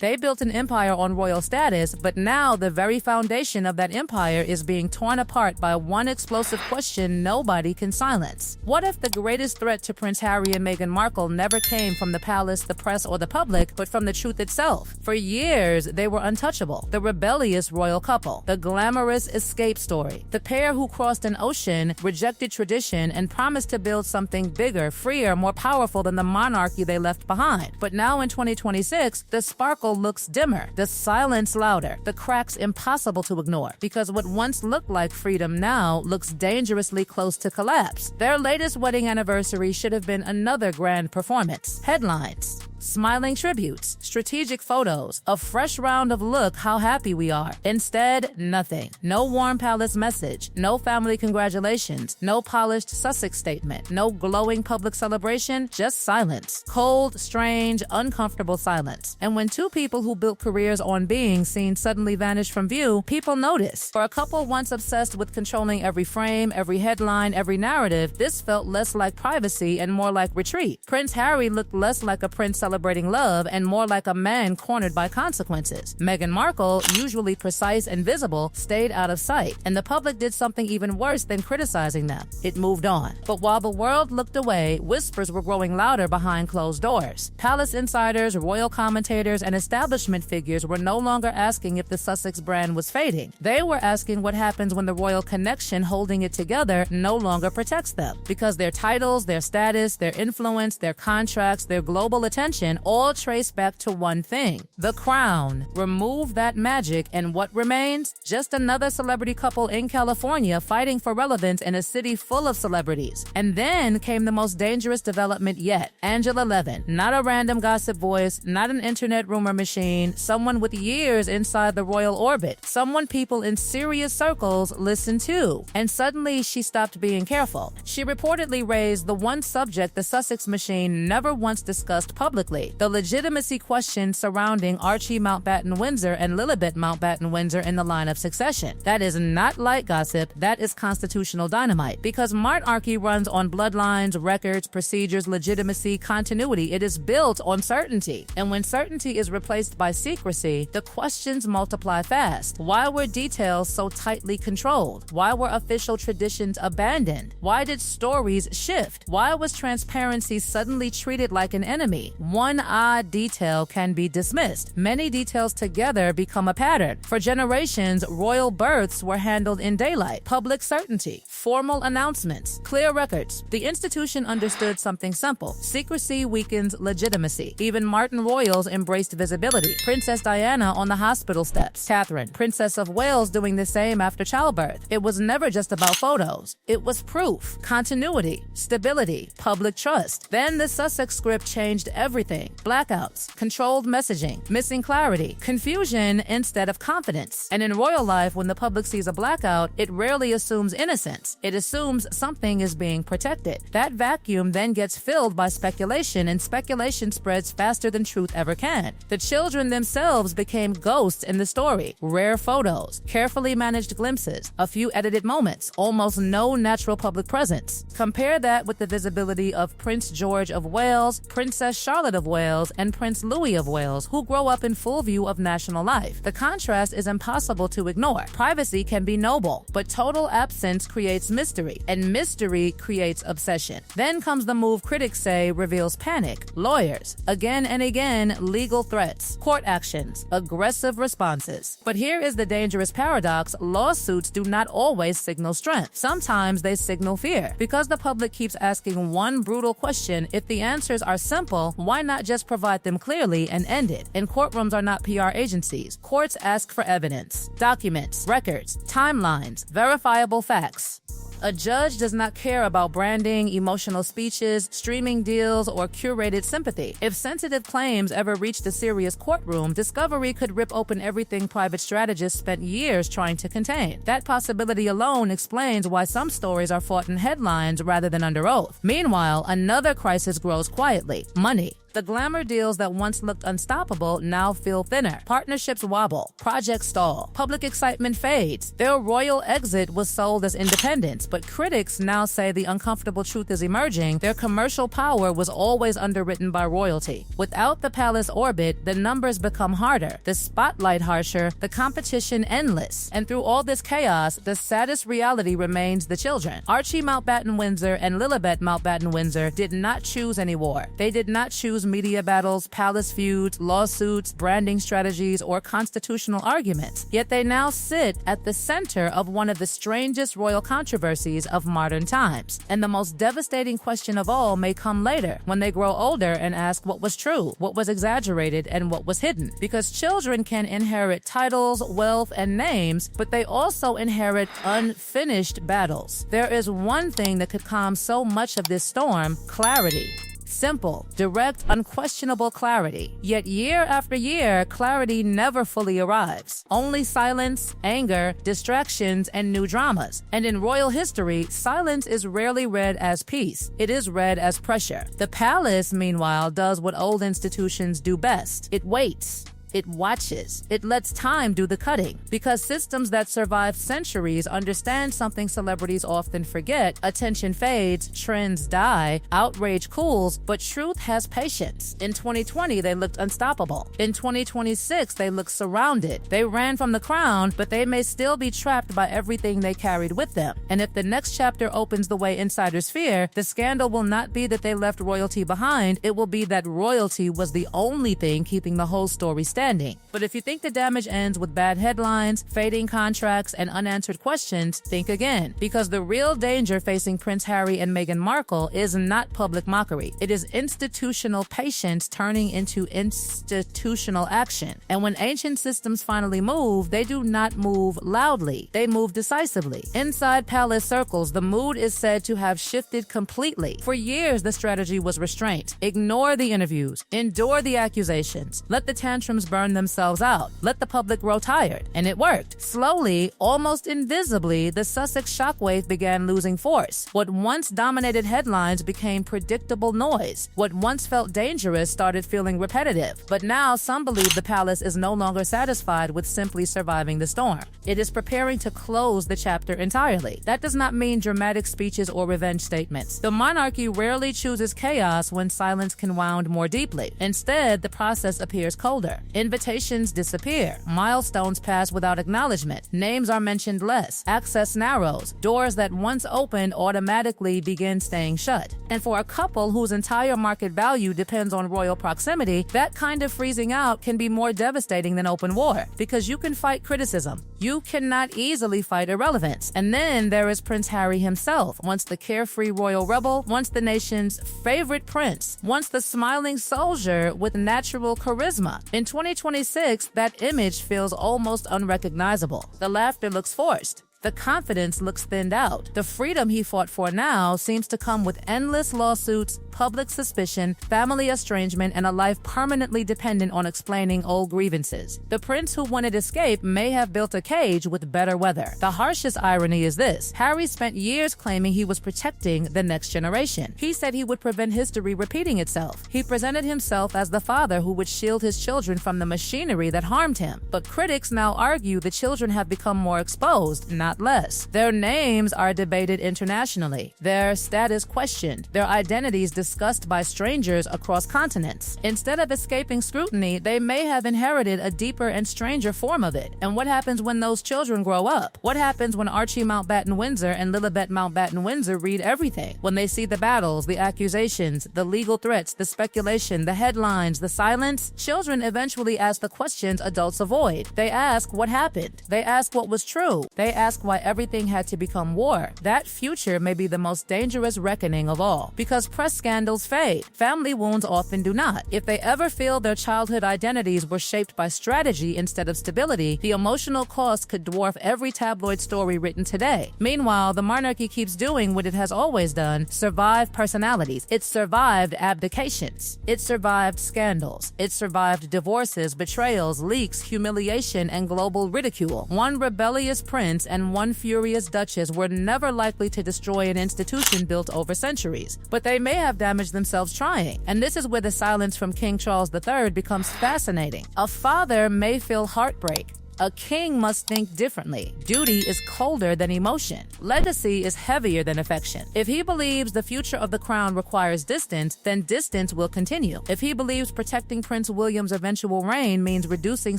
They built an empire on royal status, but now the very foundation of that empire is being torn apart by one explosive question nobody can silence. What if the greatest threat to Prince Harry and Meghan Markle never came from the palace, the press, or the public, but from the truth itself? For years, they were untouchable. The rebellious royal couple, the glamorous escape story, the pair who crossed an ocean, rejected tradition, and promised to build something bigger, freer, more powerful than the monarchy they left behind. But now in 2026, the sparkle looks dimmer, the silence louder, the cracks impossible to ignore, because what once looked like freedom now looks dangerously close to collapse. Their latest wedding anniversary should have been another grand performance. Headlines, smiling tributes, strategic photos, a fresh round of look how happy we are. Instead, nothing. No warm palace message, no family congratulations, no polished Sussex statement, no glowing public celebration, just silence. Cold, strange, uncomfortable silence. And when two people who built careers on being seen suddenly vanish from view, people notice. For a couple once obsessed with controlling every frame, every headline, every narrative, this felt less like privacy and more like retreat. Prince Harry looked less like a prince celebrating love and more like a man cornered by consequences. Meghan Markle, usually precise and visible, stayed out of sight, and the public did something even worse than criticizing them. It moved on. But while the world looked away, whispers were growing louder behind closed doors. Palace insiders, royal commentators, and establishment figures were no longer asking if the Sussex brand was fading. They were asking what happens when the royal connection holding it together no longer protects them, because their titles, their status, their influence, their contracts, their global attention all trace back to one thing: the crown. Remove that magic and what remains? Just another celebrity couple in California fighting for relevance in a city full of celebrities. And then came the most dangerous development yet. Angela Levin, not a random gossip voice, not an internet rumor machine, someone with years inside the royal orbit, someone people in serious circles listen to. And suddenly she stopped being careful. She reportedly raised the one subject the Sussex machine never once discussed publicly: the legitimacy question surrounding Archie Mountbatten-Windsor and Lilibet Mountbatten-Windsor in the line of succession. That is not light gossip, that is constitutional dynamite. Because monarchy runs on bloodlines, records, procedures, legitimacy, continuity. It is built on certainty. And when certainty is replaced by secrecy, the questions multiply fast. Why were details so tightly controlled? Why were official traditions abandoned? Why did stories shift? Why was transparency suddenly treated like an enemy? One odd detail can be dismissed. Many details together become a pattern. For generations, royal births were handled in daylight. Public certainty, formal announcements, clear records. The institution understood something simple: secrecy weakens legitimacy. Even Martin royals embraced visibility. Princess Diana on the hospital steps. Catherine, Princess of Wales, doing the same after childbirth. It was never just about photos. It was proof, continuity, stability, public trust. Then the Sussex script changed everything. Blackouts, controlled messaging, missing clarity, confusion instead of confidence. And in royal life, when the public sees a blackout, it rarely assumes innocence. It assumes something is being protected. That vacuum then gets filled by speculation, and speculation spreads faster than truth ever can. The children themselves became ghosts in the story. Rare photos, carefully managed glimpses, a few edited moments, almost no natural public presence. Compare that with the visibility of Prince George of Wales, Princess Charlotte of Wales, and Prince Louis of Wales, who grow up in full view of national life. The contrast is impossible to ignore. Privacy can be noble, but total absence creates mystery, and mystery creates obsession. Then comes the move critics say reveals panic. Lawyers, again and again, legal threats, court actions, aggressive responses. But here is the dangerous paradox: lawsuits do not always signal strength. Sometimes they signal fear. Because the public keeps asking one brutal question, if the answers are simple, why not just provide them clearly and end it? And courtrooms are not PR agencies. Courts ask for evidence, documents, records, timelines, verifiable facts. A judge does not care about branding, emotional speeches, streaming deals, or curated sympathy. If sensitive claims ever reached a serious courtroom, discovery could rip open everything private strategists spent years trying to contain. That possibility alone explains why some stories are fought in headlines rather than under oath. Meanwhile, another crisis grows quietly: money. The glamour deals that once looked unstoppable now feel thinner. Partnerships wobble. Projects stall. Public excitement fades. Their royal exit was sold as independence, but critics now say the uncomfortable truth is emerging. Their commercial power was always underwritten by royalty. Without the palace orbit, the numbers become harder, the spotlight harsher, the competition endless. And through all this chaos, the saddest reality remains the children. Archie Mountbatten-Windsor and Lilibet Mountbatten-Windsor did not choose any war. They did not choose media battles, palace feuds, lawsuits, branding strategies, or constitutional arguments. Yet they now sit at the center of one of the strangest royal controversies of modern times. And the most devastating question of all may come later, when they grow older and ask what was true, what was exaggerated, and what was hidden. Because children can inherit titles, wealth, and names, but they also inherit unfinished battles. There is one thing that could calm so much of this storm: clarity. Simple, direct, unquestionable clarity. Yet year after year, clarity never fully arrives. Only silence, anger, distractions, and new dramas. And in royal history, silence is rarely read as peace. It is read as pressure. The palace, meanwhile, does what old institutions do best. It waits. It watches. It lets time do the cutting. Because systems that survive centuries understand something celebrities often forget. Attention fades, trends die, outrage cools, but truth has patience. In 2020, they looked unstoppable. In 2026, they look surrounded. They ran from the crown, but they may still be trapped by everything they carried with them. And if the next chapter opens the way insiders fear, the scandal will not be that they left royalty behind. It will be that royalty was the only thing keeping the whole story standing. But if you think the damage ends with bad headlines, fading contracts, and unanswered questions, think again. Because the real danger facing Prince Harry and Meghan Markle is not public mockery. It is institutional patience turning into institutional action. And when ancient systems finally move, they do not move loudly. They move decisively. Inside palace circles, the mood is said to have shifted completely. For years, the strategy was restraint. Ignore the interviews. Endure the accusations. Let the tantrums burn themselves out. Let the public grow tired. And it worked. Slowly, almost invisibly, the Sussex shockwave began losing force. What once dominated headlines became predictable noise. What once felt dangerous started feeling repetitive. But now some believe the palace is no longer satisfied with simply surviving the storm. It is preparing to close the chapter entirely. That does not mean dramatic speeches or revenge statements. The monarchy rarely chooses chaos when silence can wound more deeply. Instead, the process appears colder. Invitations disappear. Milestones pass without acknowledgement. Names are mentioned less. Access narrows. Doors that once opened automatically begin staying shut. And for a couple whose entire market value depends on royal proximity, that kind of freezing out can be more devastating than open war. Because you can fight criticism. You cannot easily fight irrelevance. And then there is Prince Harry himself, once the carefree royal rebel, once the nation's favorite prince, once the smiling soldier with natural charisma. In 2026, that image feels almost unrecognizable. The laughter looks forced. The confidence looks thinned out. The freedom he fought for now seems to come with endless lawsuits, public suspicion, family estrangement, and a life permanently dependent on explaining old grievances. The prince who wanted escape may have built a cage with better weather. The harshest irony is this: Harry spent years claiming he was protecting the next generation. He said he would prevent history repeating itself. He presented himself as the father who would shield his children from the machinery that harmed him. But critics now argue the children have become more exposed, not less. Their names are debated internationally, their status questioned, their identities discussed by strangers across continents. Instead of escaping scrutiny, they may have inherited a deeper and stranger form of it. And what happens when those children grow up? What happens when Archie Mountbatten-Windsor and Lilibet Mountbatten-Windsor read everything? When they see the battles, the accusations, the legal threats, the speculation, the headlines, the silence? Children eventually ask the questions adults avoid. They ask what happened. They ask what was true. They ask why everything had to become war. That future may be the most dangerous reckoning of all. Because press scandals fade. Family wounds often do not. If they ever feel their childhood identities were shaped by strategy instead of stability, the emotional cost could dwarf every tabloid story written today. Meanwhile, the monarchy keeps doing what it has always done: survive personalities. It survived abdications. It survived scandals. It survived divorces, betrayals, leaks, humiliation, and global ridicule. One rebellious prince and and one furious duchess were never likely to destroy an institution built over centuries, but they may have damaged themselves trying. And this is where the silence from King Charles III becomes fascinating. A father may feel heartbreak. A king must think differently. Duty is colder than emotion. Legacy is heavier than affection. If he believes the future of the crown requires distance, then distance will continue. If he believes protecting Prince William's eventual reign means reducing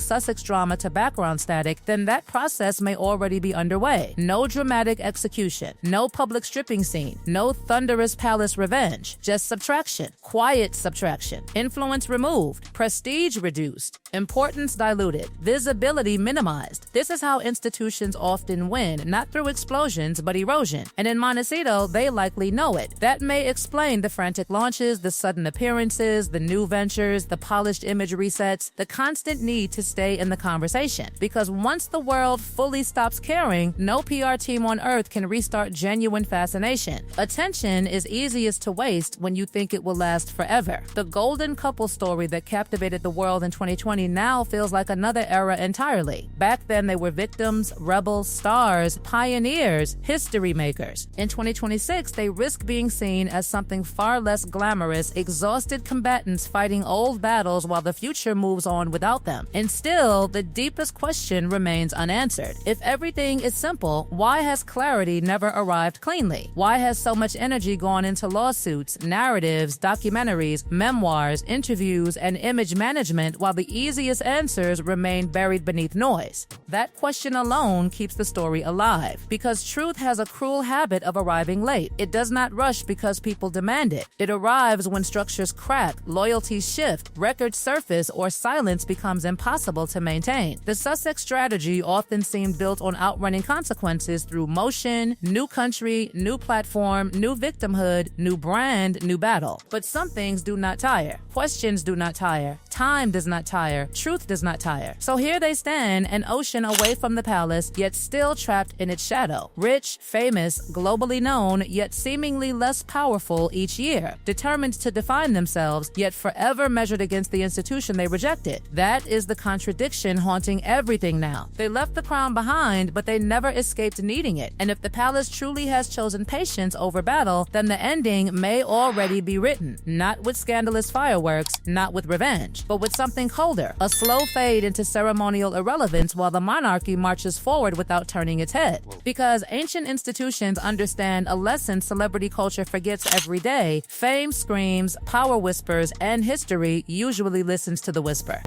Sussex drama to background static, then that process may already be underway. No dramatic execution, no public stripping scene, no thunderous palace revenge, just subtraction, quiet subtraction, influence removed, prestige reduced, importance diluted, visibility minimized. This is how institutions often win, not through explosions, but erosion. And in Montecito, they likely know it. That may explain the frantic launches, the sudden appearances, the new ventures, the polished image resets, the constant need to stay in the conversation. Because once the world fully stops caring, no PR team on earth can restart genuine fascination. Attention is easiest to waste when you think it will last forever. The golden couple story that captivated the world in 2020 now feels like another era entirely. Back then, they were victims, rebels, stars, pioneers, history makers. In 2026, they risk being seen as something far less glamorous, exhausted combatants fighting old battles while the future moves on without them. And still, the deepest question remains unanswered. If everything is simple, why has clarity never arrived cleanly? Why has so much energy gone into lawsuits, narratives, documentaries, memoirs, interviews, and image management while the easiest answers remain buried beneath noise? That question alone keeps the story alive, because truth has a cruel habit of arriving late. It does not rush because people demand it. It arrives when structures crack, loyalties shift, records surface, or silence becomes impossible to maintain. The Sussex strategy often seemed built on outrunning consequences through motion, new country, new platform, new victimhood, new brand, new battle. But some things do not tire. Questions do not tire. Time does not tire. Truth does not tire. So here they stand, an ocean away from the palace, yet still trapped in its shadow. Rich, famous, globally known, yet seemingly less powerful each year. Determined to define themselves, yet forever measured against the institution they rejected. That is the contradiction haunting everything now. They left the crown behind, but they never escaped needing it. And if the palace truly has chosen patience over battle, then the ending may already be written. Not with scandalous fireworks, not with revenge, but with something colder. A slow fade into ceremonial irrelevance while the monarchy marches forward without turning its head. Because ancient institutions understand a lesson celebrity culture forgets every day. Fame screams, power whispers, and history usually listens to the whisper.